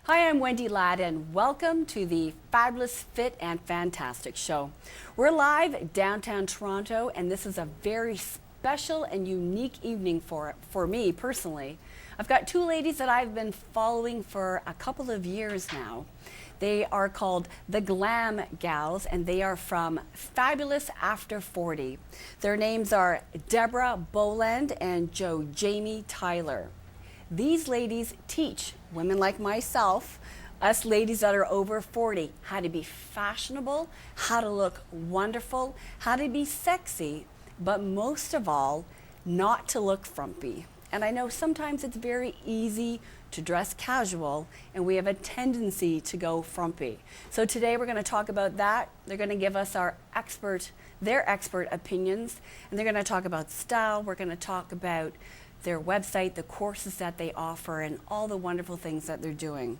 Hi, I'm Wendy Ladd, and welcome to the Fabulous Fit and Fantastic Show. We're live downtown Toronto, and this is a very special and unique evening for me personally. I've got two ladies that I've been following for a couple of years now. They are called the Glam Gals, and they are from Fabulous After 40. Their names are Deborah Boland and Jamie Tyler. These ladies teach women like myself, us ladies that are over 40, how to be fashionable, how to look wonderful, how to be sexy, but most of all, not to look frumpy. And I know sometimes it's very easy to dress casual, and we have a tendency to go frumpy. So today we're going to talk about that. They're going to give us their expert opinions, and they're going to talk about style. We're going to talk about their website, the courses that they offer, and all the wonderful things that they're doing.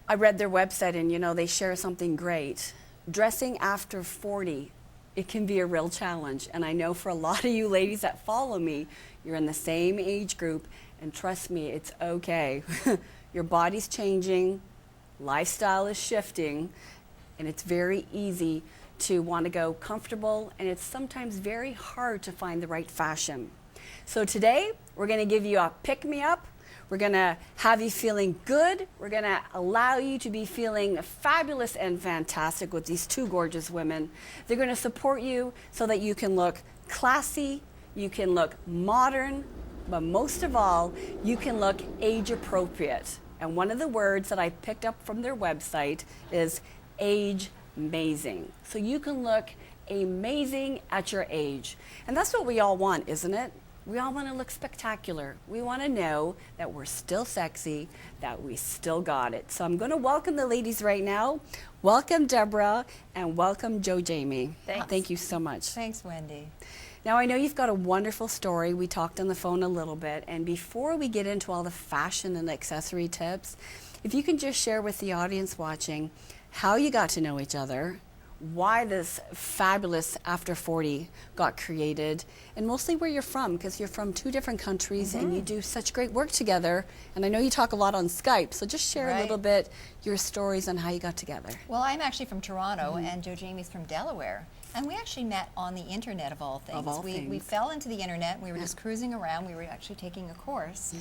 I read their website, and they share something great. Dressing after 40, it can be a real challenge. And I know for a lot of you ladies that follow me, you're in the same age group, and trust me, it's okay. Your body's changing, lifestyle is shifting, and it's very easy to want to go comfortable, and it's sometimes very hard to find the right fashion. So today, we're going to give you a pick-me-up. We're going to have you feeling good. We're going to allow you to be feeling fabulous and fantastic with these two gorgeous women. They're going to support you so that you can look classy, you can look modern, but most of all, you can look age-appropriate. And one of the words that I picked up from their website is age-mazing. So you can look amazing at your age. And that's what we all want, isn't it? We all want to look spectacular. We want to know that we're still sexy, that we still got it. So I'm going to welcome the ladies right now. Welcome, Deborah, and welcome, Jamie. Thanks. Thank you so much. Thanks, Wendy. Now, I know you've got a wonderful story. We talked on the phone a little bit. And before we get into all the fashion and accessory tips, if you can just share with the audience watching how you got to know each other, why this Fabulous After 40 got created, and mostly where you're from, because you're from two different countries and you do such great work together. And I know you talk a lot on Skype, so just share a little bit your stories on how you got together. Well, I'm actually from Toronto, and Jamie's from Delaware. And we actually met on the internet, of all things. Of all things. We fell into the internet. We were just cruising around. We were actually taking a course.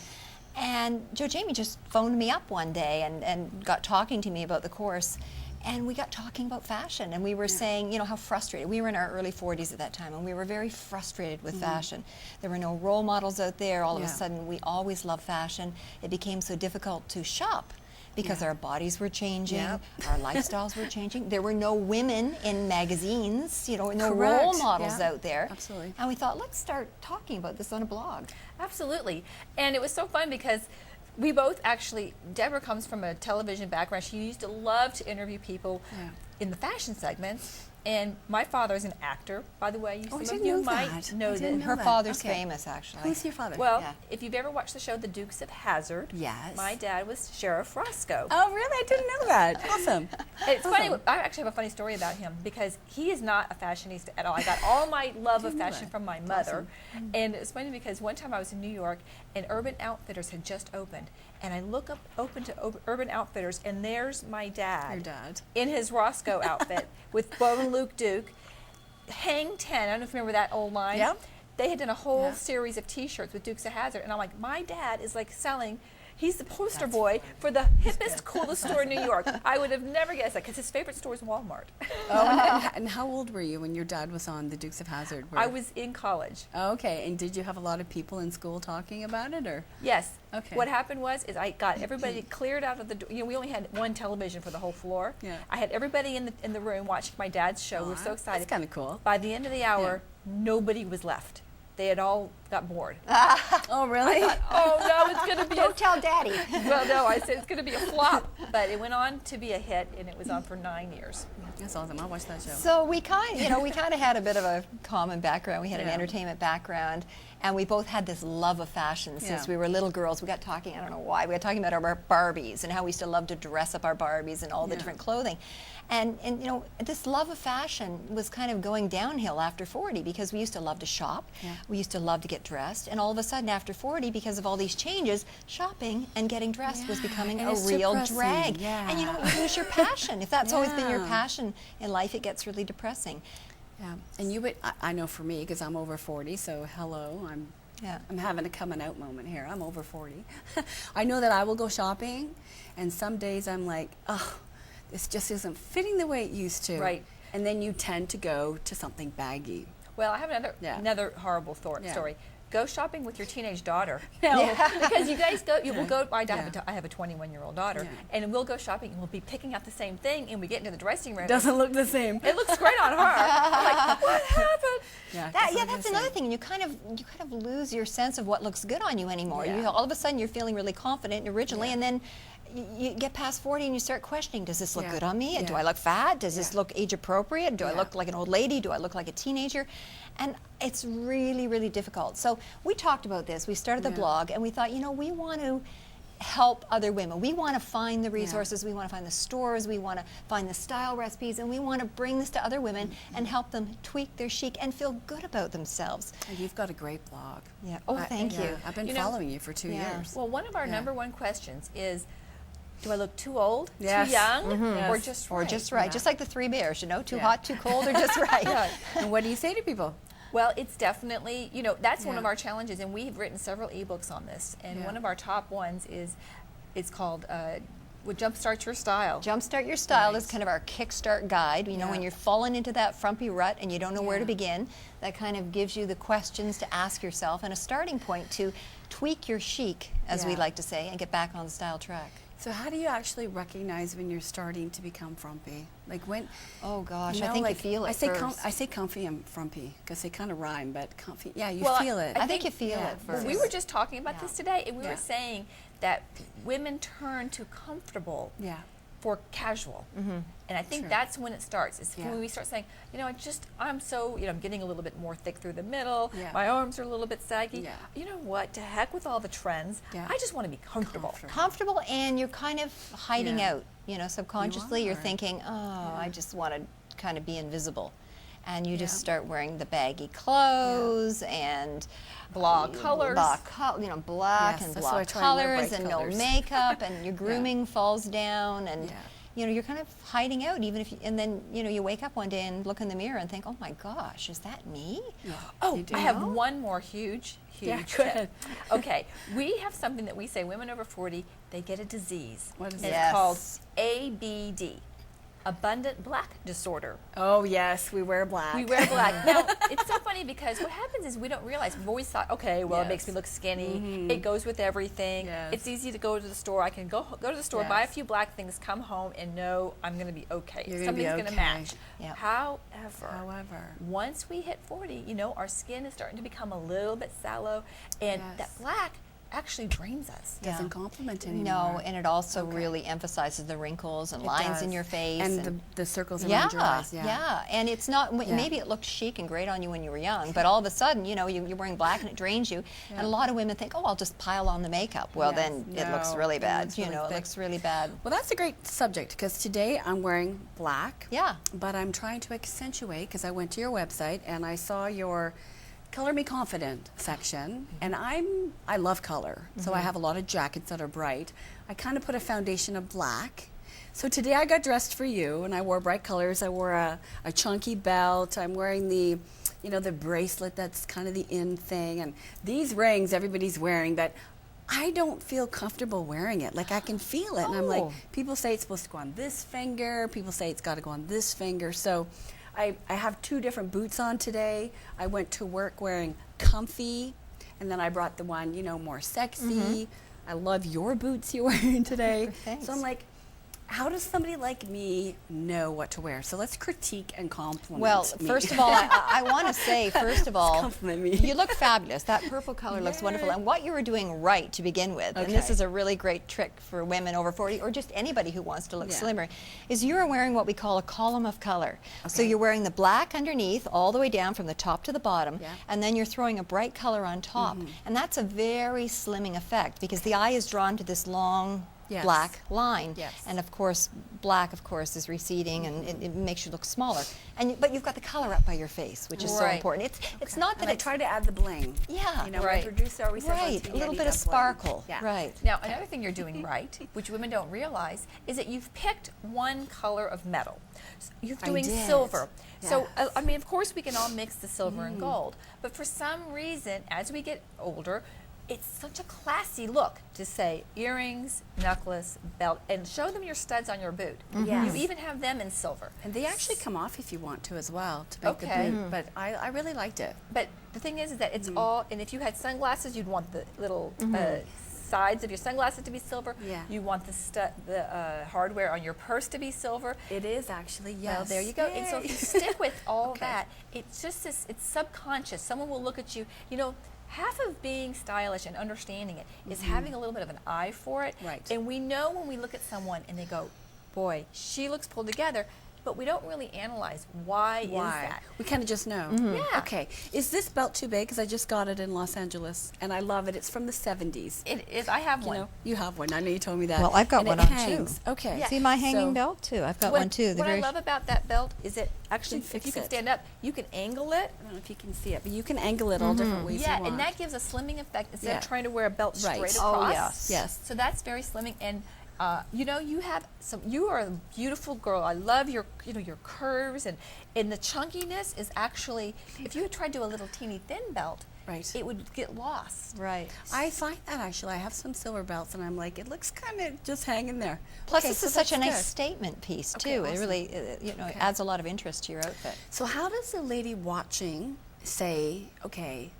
And Jamie just phoned me up one day and got talking to me about the course. And we got talking about fashion, and we were saying, how frustrated. We were in our early 40s at that time, and we were very frustrated with fashion. There were no role models out there. All of a sudden, we always loved fashion. It became so difficult to shop because our bodies were changing, our lifestyles were changing. There were no women in magazines, no role models out there. Absolutely. And we thought, let's start talking about this on a blog. Absolutely. And it was so fun because we both actually, Deborah comes from a television background. She used to love to interview people in the fashion segments. And my father's an actor, by the way. Oh, I some didn't of you know might that. know I didn't that. know Her that. father's Okay. famous, actually. Who's your father? Well, if you've ever watched the show The Dukes of Hazzard, Yes. my dad was Sheriff Roscoe. Oh, really? I didn't know that. Awesome. It's funny, I actually have a funny story about him because he is not a fashionista at all. I got all my love of fashion from my mother. And it's funny because one time I was in New York and Urban Outfitters had just opened. And I look up open to Urban Outfitters, and there's my dad. Your dad. In his Roscoe outfit with Bo and Luke Duke. Hang 10, I don't know if you remember that old line. Yep. They had done a whole series of T-shirts with Dukes of Hazzard, and I'm like, my dad is like selling. He's the poster boy for the hippest, coolest store in New York. I would have never guessed that because his favorite store is Walmart. Oh, and how old were you when your dad was on the Dukes of Hazzard? I was in college. Oh, okay, and did you have a lot of people in school talking about it, or? Yes. Okay. What happened was I got everybody cleared out of the door. We only had one television for the whole floor. Yeah. I had everybody in the room watching my dad's show. We were so excited. That's kind of cool. By the end of the hour, nobody was left. They had all got bored. Oh, really? I thought, oh no, it's going to be Don't tell Daddy. Well, no, I said it's going to be a flop, but it went on to be a hit, and it was on for 9 years. That's awesome. I'll watch that show. So we kind of had a bit of a common background. We had an entertainment background, and we both had this love of fashion since we were little girls. We got talking, I don't know why, we got talking about our Barbies and how we used to love to dress up our Barbies and all the different clothing. And this love of fashion was kind of going downhill after 40 because we used to love to shop. We used to love to get get dressed, and all of a sudden after 40, because of all these changes, shopping and getting dressed was becoming and a it's real depressing. drag. Yeah. And you don't lose your passion. If that's always been your Yeah. passion in life, it gets really depressing. Yeah, and you would, I know for me, because I'm over 40, so hello, I'm having a coming out moment here. I'm over 40. I know that I will go shopping, and some days I'm like, oh, this just isn't fitting the way it used to. Right. And then you tend to go to something baggy. Well, I have Yeah. another horrible Yeah. story. Go shopping with your teenage daughter. No. Because you guys go, you will go, I Yeah. have a 21-year-old daughter, Yeah. and we'll go shopping and we'll be picking out the same thing, and we get into the dressing room. Doesn't look the same. It looks great on her. I'm like, what happened? Yeah, That's another thing. You kind of lose your sense of what looks good on you anymore. Yeah. All of a sudden you're feeling really confident originally, Yeah. and then you get past 40 and you start questioning, does this look Yeah. good on me? Do Yeah. I look fat? Does this Yeah. look age appropriate? Do I Yeah. look like an old lady? Do I look like a teenager? And it's really, really difficult. So we talked about this. We started the Yeah. blog, and we thought, we want to help other women. We want to find the resources, we want to find the stores, we want to find the style recipes, and we want to bring this to other women and help them tweak their chic and feel good about themselves. And you've got a great blog. Yeah. Oh, thank Yeah, you. I've been You know, following you for 2 yeah. years. Well, one of our Yeah. number one questions is, do I look too old, Yes. too young, Mhm. or Yes. just Or right? just right, Yeah. just like the three bears, too Yeah. hot, too cold, or just right. Yeah. And what do you say to people? Well, it's definitely, that's one Yeah. of our challenges, and we've written several ebooks on this. And Yeah. one of our top ones is, it's called "What Jumpstart Your Style." Jumpstart Your Style Right. is kind of our kickstart guide. Yeah. When you're falling into that frumpy rut and you don't know where to Yeah. begin, that kind of gives you the questions to ask yourself and a starting point to tweak your chic, as we Yeah. like to say, and get back on the style track. So how do you actually recognize when you're starting to become frumpy? Like when? Oh gosh, you know, I think like, you feel it I say first. I say comfy and frumpy because they kind of rhyme, but comfy. Yeah, you Well, feel it. I think you feel yeah. it Well, first. we were just talking about Yeah. this today, and we Yeah. were saying that women turn to comfortable Yeah. for casual. And I think True. that's when it starts. It's Yeah. when we start saying, I'm so, I'm getting a little bit more thick through the middle. Yeah. My arms are a little bit saggy. Yeah. You know what? To heck with all the trends. Yeah. I just want to be comfortable. Comfortable, and you're kind of hiding Yeah. out. Subconsciously you're are. thinking, I just want to kind of be invisible. And you just Yeah. start wearing the baggy clothes and Blah colors. black Yes, and that's blah why I try and wear colors bright and colors. no makeup and your grooming falls down and Yeah. you're kind of hiding out even if and then you wake up one day and look in the mirror and think, oh my gosh, is that me? Yeah. Oh, You do I have know? one more huge Yeah, go tip. ahead. Okay, we have something that we say women over 40, they get a disease. What is And it? it's called Yes. ABD, abundant black disorder. Oh yes, we wear black. We wear black. Now, it's so funny because what happens is we don't realize. We've always thought, okay, well, it makes Yes. me look skinny. Mhm. It goes with everything. Yes. It's easy to go to the store. I can go to the store, buy a Yes. few black things, come home, and know I'm going to be okay. You're gonna be Something's going to okay. match. Yeah. However, once we hit 40, our skin is starting to become a little bit sallow, and Yes. that black actually drains us. Yeah. doesn't compliment anymore. No, and it also Okay. really emphasizes the wrinkles and It lines in does. your face and the circles yeah, around your eyes. yeah, and it's not. Yeah. Maybe it looked chic and great on you when you were young, but all of a sudden, you're wearing black and it drains you. And a lot of women think, oh, I'll just pile on the makeup. Well, Yes. then it looks No, really it bad. looks really It thick. looks really bad. Well, that's a great subject because today I'm wearing black. Yeah. But I'm trying to accentuate because I went to your website and I saw your Color Me Confident section, and I love color, so I have a lot of jackets that are bright. I kind of put a foundation of black. So today I got dressed for you, and I wore bright colors. I wore a chunky belt. I'm wearing the bracelet that's kind of the in thing, and these rings everybody's wearing that I don't feel comfortable wearing it. Like I can feel it, and I'm like, Oh. people say it's supposed to go on this finger. People say it's got to go on this finger. So I have two different boots on today. I went to work wearing comfy, and then I brought the one, more sexy. I love your boots you're wearing today. Thanks. So I'm like, how does somebody like me know what to wear? So let's critique and compliment Well, me. first of all, I want to say, first of all, compliment me. you look fabulous. That purple color looks wonderful. And what you were doing right to begin with, and this Okay. is a really great trick for women over 40 or just anybody who wants to look Yeah. slimmer, is you're wearing what we call a column of color. So Okay. you're wearing the black underneath all the way down from the top to the bottom, Yeah. and then you're throwing a bright color on top. And that's a very slimming effect because the eye is drawn to this long Yes. black line. Yes. And of course, black, of course, is receding, and it makes you look smaller. But you've got the color up by your face, which is so Right. important. It's not that And I it's try to add the bling. Yeah. You know, Right. our producer always says on right, TV, a little I bit need of that bling. sparkle. Yeah. Right. Now, another thing you're doing right, which women don't realize, is that you've picked one color of metal. You're doing did. silver. So, Yes. I mean, of course, we can all mix the silver and gold, but for some reason, as we get older, it's such a classy look to say earrings, necklace, belt, and show them your studs on your boot. Yes. You even have them in silver. And they actually come off if you want to as well, to make Okay. the boot. But I really liked it. But the thing is that it's all, and if you had sunglasses, you'd want the little sides of your sunglasses to be silver. Yeah. You want the hardware on your purse to be silver. It is actually, yes. Well, there you go. And so if you Yay. stick with all Okay. that, it's just this, it's subconscious. Someone will look at you, you know, half of being stylish and understanding it is having a little bit of an eye for it. Right. And we know when we look at someone and they go, boy, she looks pulled together, but we don't really analyze why is that. We kind of just know. Yeah. Okay. Is this belt too big? Because I just got it in Los Angeles, and I love it. It's from the 70s. It is. I have You one. know, you have one. I know you told me that. Well, I've got And one it on, too. hangs. Okay. Yeah. See my hanging So- belt too. I've got What, one too. what I love about that belt is that actually, fix if you can it. stand up, you can angle it. I don't know if you can see it, but you can angle it all different ways Yeah, you want. and that gives a slimming effect instead Yeah. of trying to wear a belt straight Right. across. Oh, yes. Yes. So that's very slimming, and you know, you have some. You are a beautiful girl. I love your, you know, your curves, and the chunkiness is actually. If you had tried to do a little teeny thin belt, Right. it would get lost. Right. I find that actually. I have some silver belts, and I'm like, it looks kind of just hanging there. Plus, Okay, this so is such a that's nice good. statement piece Okay, too. It awesome. really, you know, Okay. adds a lot of interest to your outfit. So how does the lady watching say, okay,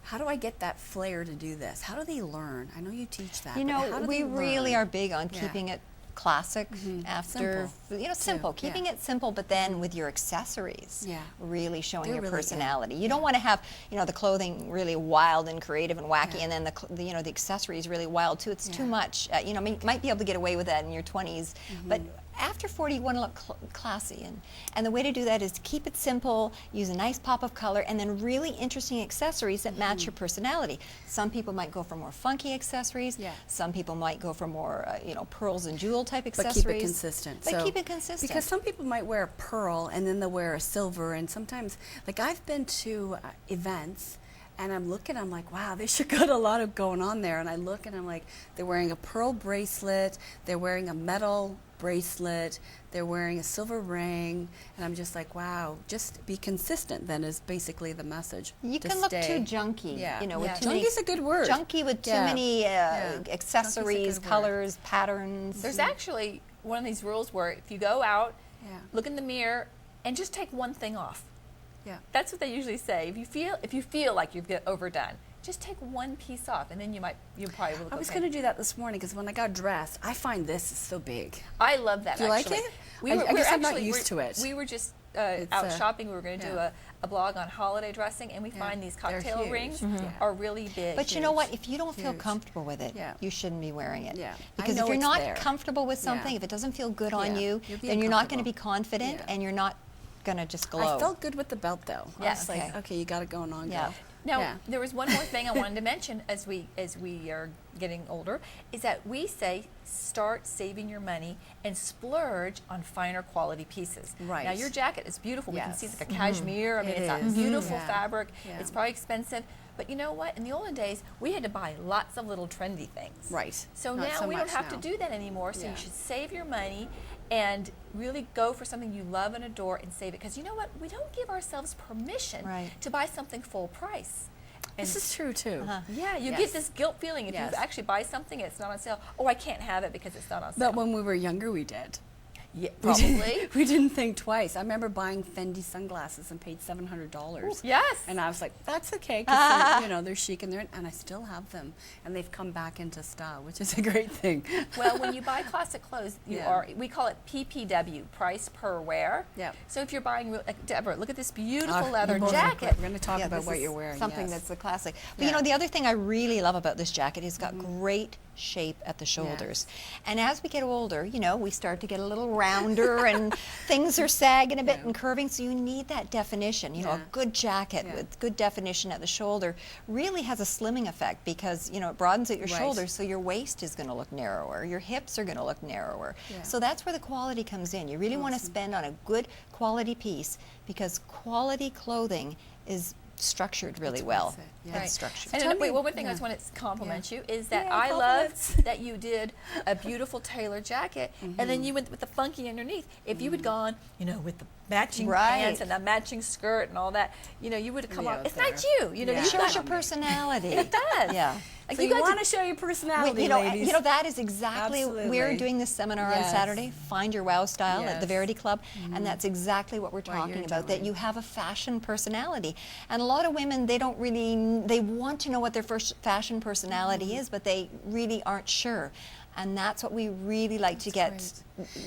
how do I get that flair to do this? How do they learn? I know you teach that. You but how know, do we they really learn? are big on Yeah. keeping it classic after, Simple, you know, simple. too, yeah. Keeping it simple, but then with your accessories, Yeah. really showing They're your really good. personality. You don't want to have, you know, the clothing really wild and creative and wacky, Yeah. and then the you know, the accessories really wild too. It's too Yeah. much. You know, might be able to get away with that in your 20s, but after 40, you want to look classy, and the way to do that is to keep it simple, use a nice pop of color, and then really interesting accessories that match your personality. Some people might go for more funky accessories. Yeah. Some people might go for more, you know, pearls and jewel type But accessories. keep it consistent. But So- keep it consistent. Because some people might wear a pearl and then they'll wear a silver, and sometimes, like I've been to events and I'm looking, I'm like, wow, they sure got a lot of going on there. And I look and I'm like, they're wearing a pearl bracelet, they're wearing a metal bracelet, they're wearing a silver ring, and I'm just like, wow, just be consistent then is basically the message. you to can look stay. too junky, Yeah. you know, Yeah. with too many. Junky's a good word. Junky with too Yeah. many Yeah. accessories, Junky's a good word. colors, patterns. There's actually one of these rules where if you go out, Yeah. look in the mirror, and just take one thing off. Yeah. That's what they usually say. If you feel like you've get overdone, just take one piece off, and then you probably will look I was okay. going to do that this morning because when I got dressed, I find this is so big. I love that. Do you like actually. it? I guess I'm not used to it. We were just It's, out shopping. We were going to do yeah. a blog on holiday dressing, and we Yeah. find these They're cocktail huge. rings Yeah. are really big. But you know Huge. what? If you don't feel Huge. comfortable with it, Yeah. you shouldn't be wearing it. Yeah. I Because know if you're it's not there. comfortable with Yeah. something, if it doesn't feel good on Yeah. you, You're being then you're not going to be comfortable. confident, Yeah. and you're not going to just glow. I felt good with the belt though. I Yeah. was like, okay, you got it going on, Yeah. girl. Now, Yeah. there was one more thing I wanted to mention as we are getting older, is that we say start saving your money and splurge on finer quality pieces. Right. Now, your jacket is beautiful. We can see it's Yes. like a cashmere. I mean, It it's a is. beautiful Yeah. fabric. Yeah. It's probably expensive. But you know what? In the olden days, we had to buy lots of little trendy things. Right. So Not now so we don't much have now. to do that anymore. So Yeah. you should save your money and really go for something you love and adore and save it. Because you know what? We don't give ourselves permission Right. to buy something full price. And This is true too. yeah, you Yes. get this guilt feeling if Yes. you actually buy something and it's not on sale. Oh, I can't have it because it's not on sale. But when we were younger, we did. Yeah, We didn't- probably. we didn't think twice. I remember buying Fendi sunglasses and paid $700. Yes. And I was like, that's okay, because you know, they're chic and and I still have them, and they've come back into style, which is a great thing. Well, when you buy classic clothes, Yeah. we call it PPW, price per wear. Yeah. So if you're buying, like Deborah, look at this beautiful Ah, leather you both look jacket. great. We're going to talk Yeah, about this what is you're wearing. Something yes. that's the classic. But Yeah. you know, the other thing I really love about this jacket is it's got great shape at the shoulders. And as we get older, you know, we start to get a little rounder and things are sagging a bit and curving, so you need that definition. You know, a good jacket with good definition at the shoulder really has a slimming effect because, you know, it broadens at your shoulders, so your waist is going to look narrower, your hips are going to look narrower. So that's where the quality comes in. You really want to spend on a good quality piece because quality clothing is structured really well. It's structured. And wait, one thing I just want to compliment you is that I love that you did a beautiful tailored jacket, and then you went with the funky underneath. If you had gone, you know, with the matching pants and the matching skirt and all that, you know, you would have come off. It's not you. You know, it shows your personality. It does. Yeah. Like so you want to show your personality, ladies. You know, that is exactly, we're doing this seminar on Saturday, Find Your Wow Style at the Verity Club, and that's exactly what we're talking about, that you have a fashion personality. And a lot of women, they don't really, they want to know what their first fashion personality is, but they really aren't sure. And that's what we really like to get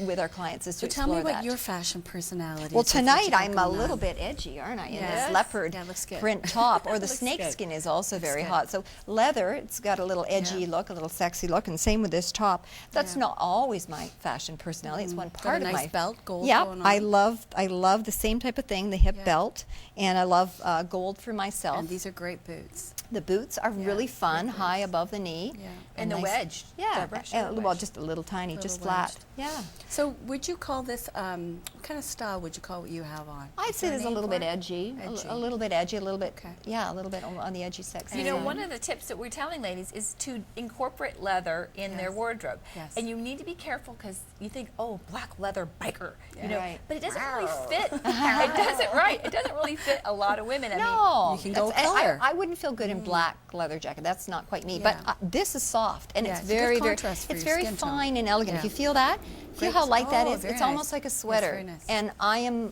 with our clients, is to explore that. So tell me what your fashion personality is. Well, tonight I'm a little bit edgy, aren't I? In this leopard print top, or the snake skin is also very hot. So leather, it's got a little edgy look, a little sexy look, and same with this top. That's not always my fashion personality. It's one part of my nice belt, gold. Yeah, going on. I love the same type of thing, the hip belt, and I love gold for myself. And these are great boots. The boots are really fun, high above the knee. Yeah. And the wedge. Yeah, well, just a little tiny, just flat. Yeah. So would you call this, what kind of style would you call what you have on? I'd say there's a little bit edgy, a little bit edgy, a little bit, a little bit on the edgy sexy. You know, one of the tips that we're telling ladies is to incorporate leather in their wardrobe. And you need to be careful because you think, oh, black leather biker, you know, but it doesn't really fit. It doesn't really fit a lot of women. No, you can go color. I wouldn't feel good in black leather jacket. That's not quite me. But this is soft and it's very, it's very fine and elegant. If you feel that, feel how light that is. It's almost like a sweater. And I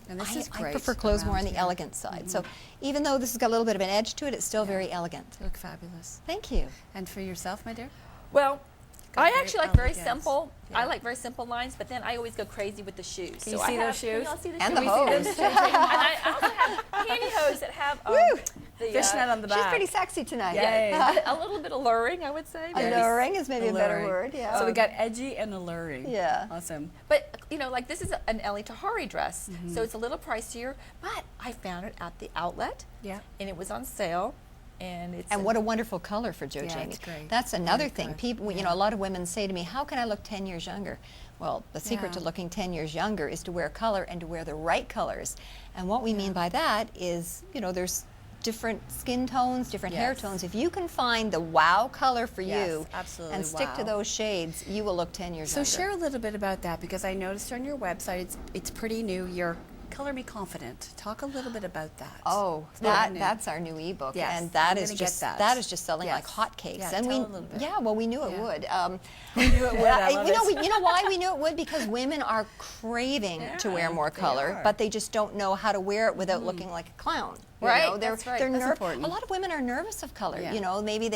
prefer clothes more on the elegant side. So even though this has got a little bit of an edge to it, it's still very elegant. You look fabulous. Thank you. And for yourself, my dear? Well, I actually like very simple. I like very simple lines, but then I always go crazy with the shoes. Can you see those shoes? And the hose. And I also have pantyhose that have the fishnet on the back. She's pretty sexy tonight. A little bit alluring, I would say. Alluring is maybe a better word. Yeah. So we got edgy and alluring. Yeah. Awesome. But you know, like this is an Ellie Tahari dress, so it's a little pricier. But I found it at the outlet. Yeah. And it was on sale. And what a wonderful color for Joe Jamie. Great. That's another thing. People, you know, a lot of women say to me, how can I look 10 years younger? Well, the secret to looking 10 years younger is to wear color and to wear the right colors. And what we mean by that is, you know, there's different skin tones, different hair tones. If you can find the wow color for you and stick to those shades, you will look 10 years younger. So share a little bit about that, because I noticed on your website, it's pretty new. You're Color Me Confident. Talk a little bit about that. Oh, that's our new ebook, and that is just selling like hotcakes. Yeah, and tell a little bit. well, we knew it would. We knew it would. You know why we knew it would? Because women are craving to wear more color, but they just don't know how to wear it without looking like a clown. Right, you know, that's right. They're That's important. A lot of women are nervous of color. You know, maybe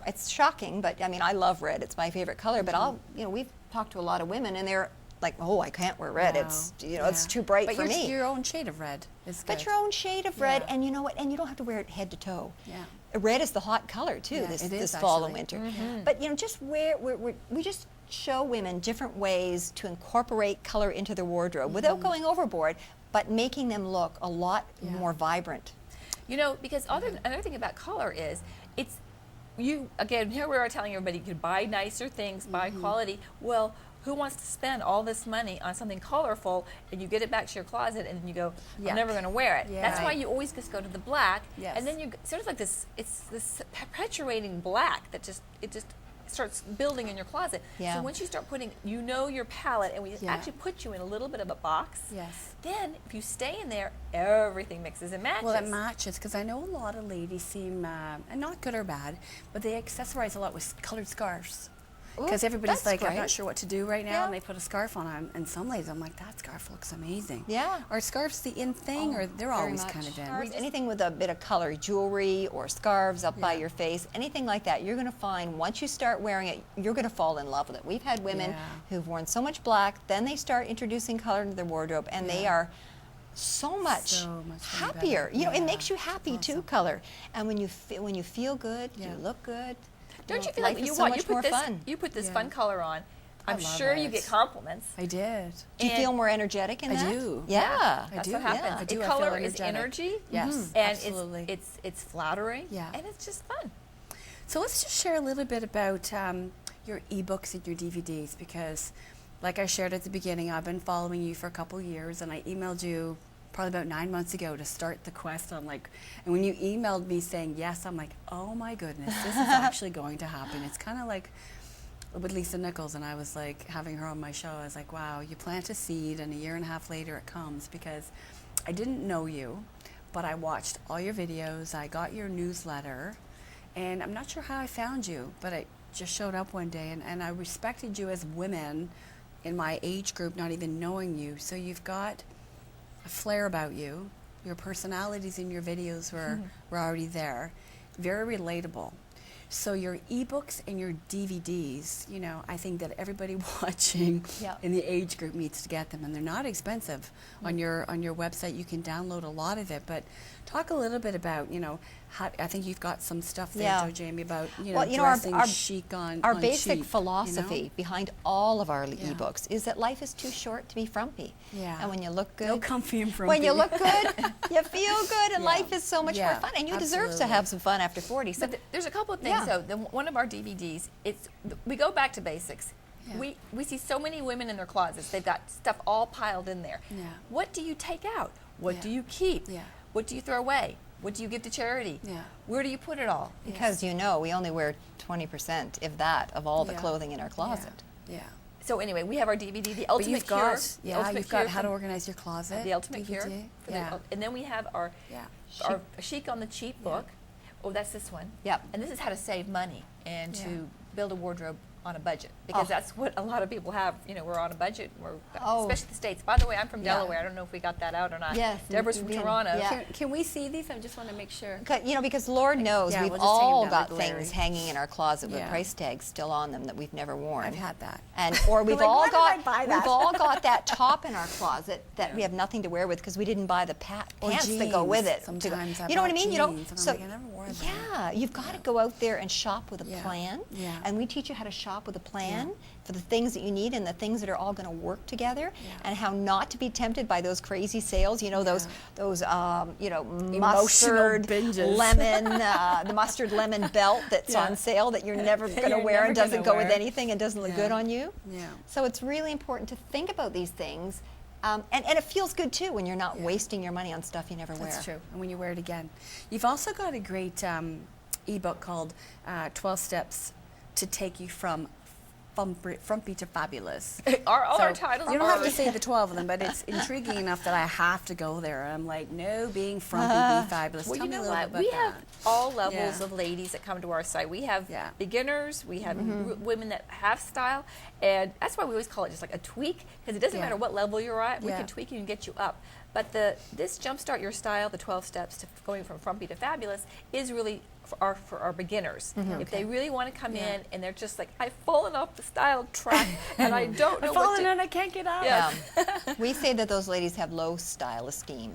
it's shocking, but I mean, I love red. It's my favorite color. But we've talked to a lot of women, and they're like, oh, I can't wear red. It's it's too bright for me. But your own shade of red is good. But your own shade of red, and you know what? And you don't have to wear it head to toe. Yeah. Red is the hot color too. This fall and winter. But you know, just we just show women different ways to incorporate color into their wardrobe without going overboard, but making them look a lot more vibrant. You know, because another thing about color is again, here we are telling everybody you could buy nicer things, buy quality. Well, who wants to spend all this money on something colorful and you get it back to your closet and then you go, I'm never going to wear it. That's why you always just go to the black, and then you sort of like this, it's this perpetuating black that just starts building in your closet. So once you start putting, your palette, and we actually put you in a little bit of a box, then if you stay in there, everything mixes and matches. Well, it matches, because I know a lot of ladies seem, and not good or bad, but they accessorize a lot with colored scarves. Because everybody's like, I'm not sure what to do right now, and they put a scarf on. And some ladies, I'm like, that scarf looks amazing. Yeah. Are scarves the in thing, or they're always kind of in? Anything with a bit of color, jewelry or scarves up by your face, anything like that, you're going to find once you start wearing it, you're going to fall in love with it. We've had women who've worn so much black, then they start introducing color into their wardrobe, and they are so much happier. You know, it makes you happy too, color. And when you feel good, you look good. Don't you feel like you put this fun color on, I'm love sure you it. get compliments. I did. Do you And feel more energetic in I that? do. Yeah. That's do, what yeah. happens. I do. The I feel color is energetic. energy. Yes, And absolutely. it's flattering. Yeah. And it's just fun. So let's just share a little bit about your ebooks and your DVDs, because like I shared at the beginning, I've been following you for a couple years, and I emailed you probably about 9 months ago to start the quest. I'm like, and when you emailed me saying yes, I'm like, oh my goodness, this is actually going to happen. It's kind of like with Lisa Nichols, and I was like having her on my show. I was like, wow, you plant a seed and a year and a half later it comes, because I didn't know you, but I watched all your videos, I got your newsletter, and I'm not sure how I found you, but I just showed up one day, and I respected you as women in my age group, not even knowing you. So you've got a flair about you. Your personalities in your videos were already there. Very relatable. So your ebooks and your DVDs, you know, I think that everybody watching in the age group needs to get them, and they're not expensive. On your website, you can download a lot of it. But talk a little bit about, you know, how, I think you've got some stuff there, Joe Jamie, about dressing chic on our on basic cheap, philosophy you know? behind all of our ebooks is that life is too short to be frumpy. Yeah. And when you look good, No comfy and frumpy. when you look good, you feel good, and life is so much more Yeah, fun. And you deserve to absolutely. have some fun after 40. So But there's a couple of things though. One of our DVDs, we go back to basics. Yeah. We see so many women in their closets. They've got stuff all piled in there. Yeah. What do you take out? What Yeah. do you keep? Yeah. What do you throw away? What do you give to charity? Yeah. Where do you put it all? because you know we only wear 20%, if that, of all the Yeah. clothing in our closet. Yeah. So anyway, we have our DVD, The But Ultimate you've Cure. got, The Ultimate you've got Cure How to from- Organize Your Closet. The Ultimate Cure. DVD. for the- Yeah. and then we have our Chic on the Cheap book. Oh, that's this one. Yep. And this is how to save money and Yeah. to build a wardrobe on a budget, because that's what a lot of people have. You know, we're on a budget. Especially the States. By the way, I'm from Delaware. I don't know if we got that out or not. Yes, Deborah's from you did. Toronto. Yeah. Can we see these? I just want to make sure. You know, because Lord knows Yeah, we've we'll just take 'em all down got like Larry. things hanging in our closet with Yeah. price tags still on them that we've never worn. I've had that. And or we've Like, all why did I buy that? we've all got that top in our closet that we have nothing to wear with because we didn't buy the pants that go with jeans. it. Sometimes I you know what I bought mean? jeans, You know, and I'm so like, I never wore them. yeah, you've got to go out there and shop with a Yeah. plan. Yeah. And we teach you how to shop with a plan for the things that you need and the things that are all going to work together, Yeah. and how not to be tempted by those crazy sales. You know, those Emotional mustard binges. lemon, the mustard lemon belt that's Yeah. on sale that you're never That going to you're wear never and doesn't gonna go with wear. anything and doesn't look Yeah. good on you. Yeah. So it's really important to think about these things. And it feels good too when you're not wasting your money on stuff you never wear. That's true. And when you wear it again. You've also got a great ebook called 12 Steps to Take You from Frumpy to Fabulous. All So our titles you don't are have to say the 12 of them, but it's intriguing enough that I have to go there. I'm like, no, being frumpy, be fabulous. Well, Tell you me a know little what? bit We about have that. all levels Yeah. of ladies that come to our site. We have Yeah. beginners, we have women that have style, and that's why we always call it just like a tweak, because it doesn't Yeah. matter what level you're at, we Yeah. can tweak you and get you up. But this Jumpstart Your Style, the 12 steps to going from frumpy to fabulous, is really for our beginners. If they really want to come Yeah. in and they're just like, I've fallen off the style track and I don't know I've what fallen to and I can't get out. Yeah. We say that those ladies have low style esteem.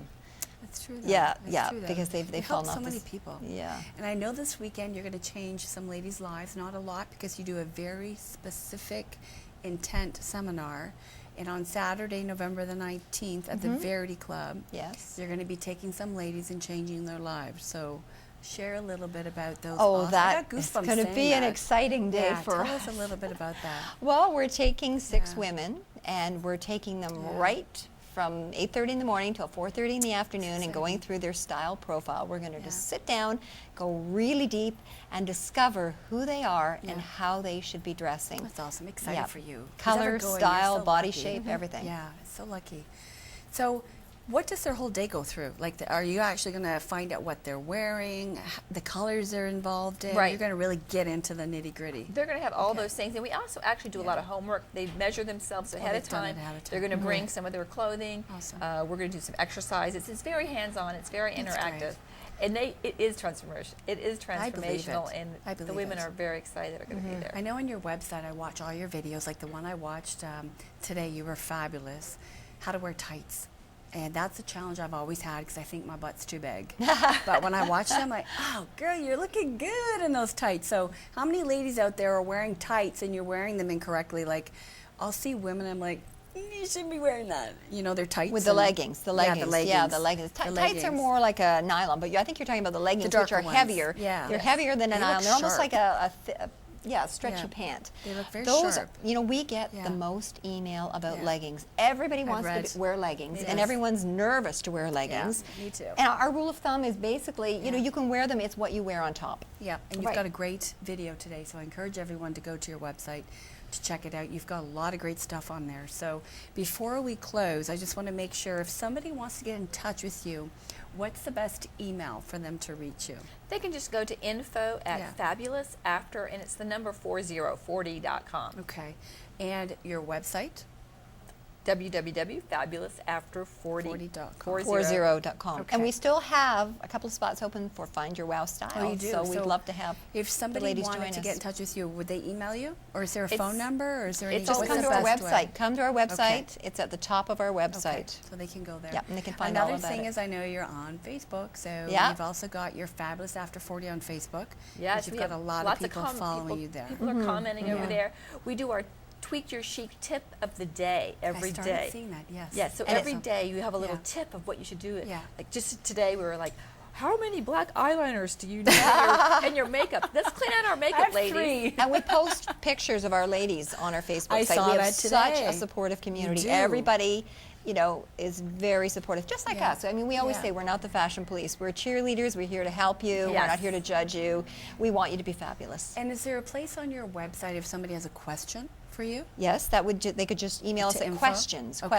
That's true. Though. Yeah, That's yeah, true, though. because they've You fallen help off so many this- people. Yeah. And I know this weekend you're going to change some ladies' lives, not a lot, because you do a very specific intent seminar. And on Saturday, November the 19th at the Verity Club, Yes. you're going to be taking some ladies and changing their lives. So share a little bit about those. Oh, awesome- I that got is goosebumps going to saying be an that. exciting day Yeah, for tell us. us a little bit about that. Well, we're taking 6 Yeah. women, and we're taking them Yeah. right from 8:30 in the morning till 4:30 in the afternoon and going exciting. through their style profile. We're going to Yeah. just sit down, go really deep, and discover who they are and Yeah. how they should be dressing. That's awesome. Excited Yeah. for you. Who's Color, ever going, you're style, so body lucky. shape, everything. Yeah, so lucky. So what does their whole day go through? Like, are you actually going to find out what they're wearing, the colors they're involved in? Right. You're going to really get into the nitty gritty. They're going to have all Okay. those things, and we also actually do a lot of homework. They measure themselves ahead they've of done it time. ahead of They're time. going to bring some of their clothing. Awesome. We're going to do some exercises. It's very hands-on. It's very That's interactive, great. and it is transformational. It is I believe transformational, it. and I the believe women it. are very excited. Are going to be there. I know on your website, I watch all your videos, like the one I watched today, you were fabulous. How to wear tights. And that's a challenge I've always had because I think my butt's too big. But when I watch them, I'm like, oh, girl, you're looking good in those tights. So how many ladies out there are wearing tights and you're wearing them incorrectly? Like, I'll see women, I'm like, you shouldn't be wearing that. You know, they're tights. With the leggings. The leggings. Yeah, the leggings. Yeah, the leggings. The Tights leggings. are more like a nylon, but I think you're talking about the leggings, which darker are ones. heavier. Yeah. They're heavier than a They nylon. look They're almost sharp. like a stretchy Yeah. pant. They look very Those sharp. Are, you know, we get Yeah. the most email about Yeah. leggings. Everybody I've wants read. to wear leggings, Yes. and everyone's nervous to wear leggings. me too. And our rule of thumb is basically, you know, Yeah. you can wear them, it's what you wear on top. Yeah, and you've Right. got a great video today, so I encourage everyone to go to your website to check it out. You've got a lot of great stuff on there. So before we close, I just want to make sure if somebody wants to get in touch with you, what's the best email for them to reach you? They can just go to info at Yeah. fabulous after, and it's the number 4040.com. Okay. And your website? www.fabulousafter40.com. 40.com. Okay. And we still have a couple of spots open for Find Your Wow Style. Oh, you do? So we'd So love to have If the somebody ladies wanted join to us. get in touch with you, would they email you? Or is there a It's- phone number? Or is there any it's Just all come what's to the our best website. way? Come to our website. Okay. It's at the top of our website. Okay, so they can go there. Yeah, and they can find Another all about thing it. is I know you're on Facebook, so Yeah. you've also got your Fabulous After 40 on Facebook. Yes, which you've we got have a lot of lots people following you there. People are commenting over Yeah. there. We do our Tweak Your Chic tip of the day every I day. started seeing that, yes. Yeah, so And every day you have a little Yeah. tip of what you should do. Yeah. Like just today we were like, how many black eyeliners do you need in your makeup? Let's clean out our makeup, ladies. And we post pictures of our ladies on our Facebook I site. saw We have that such today. a supportive community. do. Everybody, you know, is very supportive, just like Yeah. us. I mean, we always Yeah. say we're not the fashion police. We're cheerleaders. We're here to help you. We're Yes. not here to judge you. We want you to be fabulous. And is there a place on your website if somebody has a question for you? Yes, that would they could just email us To at info? questions Okay.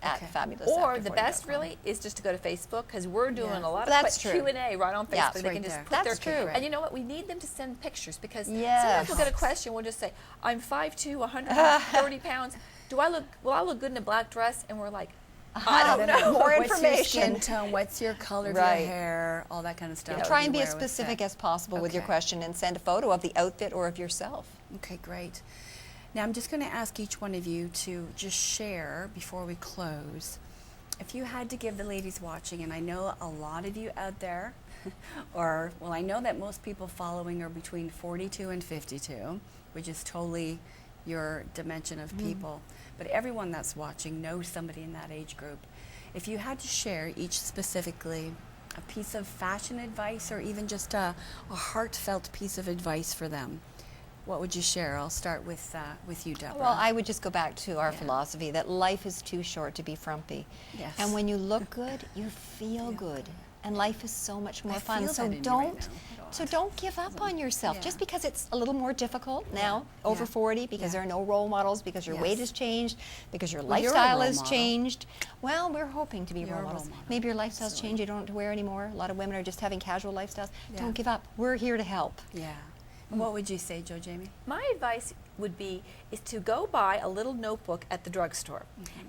at Okay. fabulous. Or the best really is just to go to Facebook because we're doing Yeah. a lot of That's true. Q&A right on Facebook. Yeah, they right can just there. put That's their true. And you know what? We need them to send pictures because Yes. sometimes we'll get a question. We'll just say, I'm 5'2", 130 pounds. Will I look good in a black dress? And we're like, I don't know. More What's information. your skin tone? What's your color of Right. your hair? All that kind of stuff. Try that and you be as wear with specific that. as possible with your Okay. question and send a photo of the outfit or of yourself. Okay, great. Now I'm just going to ask each one of you to just share before we close. If you had to give the ladies watching, and I know a lot of you out there, or, well, I know that most people following are between 42 and 52, which is totally your dimension of people. But everyone that's watching knows somebody in that age group. If you had to share each specifically a piece of fashion advice or even just a heartfelt piece of advice for them, what would you share? I'll start with you, Deborah. Well, I would just go back to our Yeah. philosophy that life is too short to be frumpy. Yes. And when you look good, you feel good. And life is so much more I fun. feel So that in you don't right now. so don't give up on yourself. Yeah. Just because it's a little more difficult now, Yeah. over 40, because Yeah. there are no role models, because your weight Yes. has changed, because your Well, you're a lifestyle role has model. changed. Well, we're hoping to be You're role a role models. model. Maybe your lifestyle's Absolutely. changed, you don't have to wear anymore. A lot of women are just having casual lifestyles. Yeah. Don't give up. We're here to help. Yeah. And what would you say, Joe Jamie? My advice would be is to go buy a little notebook at the drugstore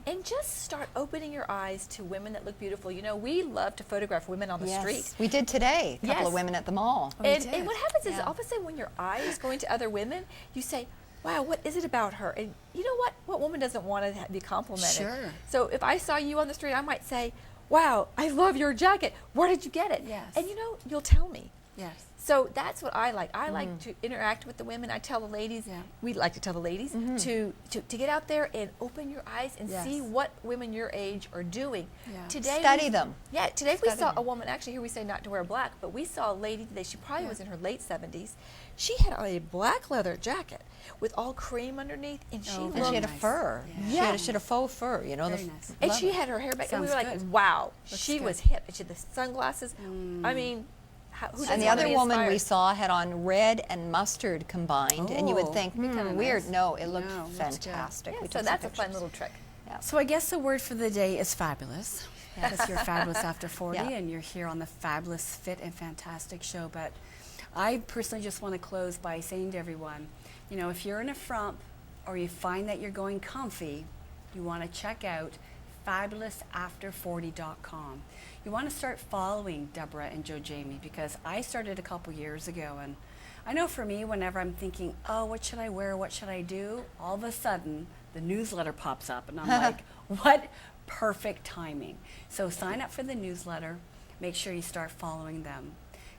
and just start opening your eyes to women that look beautiful. You know, we love to photograph women on the street. We did today. A couple Yes. of women at the mall. Oh, you And did? what happens is Yeah. all of a sudden when your eye is going to other women, you say, wow, what is it about her? And you know what? What woman doesn't want to be complimented? Sure. So if I saw you on the street, I might say, wow, I love your jacket. Where did you get it? Yes. And you know, you'll tell me. Yes. So that's what I like. I like to interact with the women. I tell the ladies, Yeah. we like to tell the ladies to get out there and open your eyes and Yes. see what women your age are doing. Yeah. Today, Study we- them. Yeah, today we Study saw them. a woman, actually here we say not to wear black, but we saw a lady today, she probably Yeah. was in her late 70s. She had on a black leather jacket with all cream underneath, and she Oh, looked, And she had a nice. fur. Yeah. She had a faux fur, you know. Very nice. and love she it. had her hair back, and we were Sounds like, good. wow, Looks she good. was hip. And she had the sunglasses. I mean, who doesn't And the wanna other be woman we inspired? saw had on red and mustard combined, and you would Oh, think, that'd be kinda weird. nice. No, it looked No, it looks good. fantastic. Yeah, We so took some that's a fun pictures. little trick. So I guess the word for the day is fabulous. Because you're fabulous after 40 Yeah. and you're here on the Fabulous Fit and Fantastic show. But I personally just want to close by saying to everyone, you know, if you're in a frump or you find that you're going comfy, you want to check out fabulousafter40.com. You want to start following Deborah and Joe Jamie because I started a couple years ago, and I know for me, whenever I'm thinking, oh, what should I wear, what should I do, all of a sudden the newsletter pops up and I'm like, what perfect timing. So sign up for the newsletter. Make sure you start following them.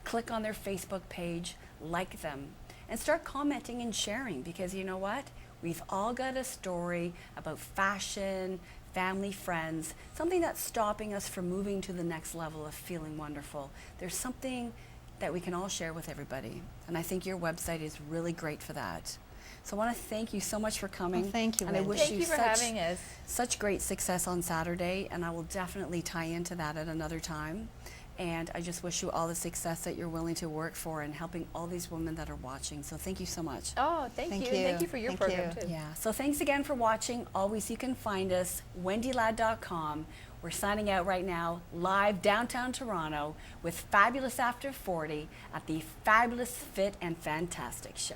Click on their Facebook page, like them, and start commenting and sharing, because you know what? We've all got a story about fashion, family, friends, something that's stopping us from moving to the next level of feeling wonderful. There's something that we can all share with everybody. And I think your website is really great for that. So I want to thank you so much for coming. Well, thank you, and I Wendy. wish Thank you you for having us. such great success on Saturday, and I will definitely tie into that at another time. And I just wish you all the success that you're willing to work for and helping all these women that are watching. So thank you so much. Oh, thank you. And thank you for your Thank program, you. too. Yeah, so thanks again for watching. Always you can find us, wendylad.com. We're signing out right now, live downtown Toronto with Fabulous After 40 at the Fabulous Fit and Fantastic Show.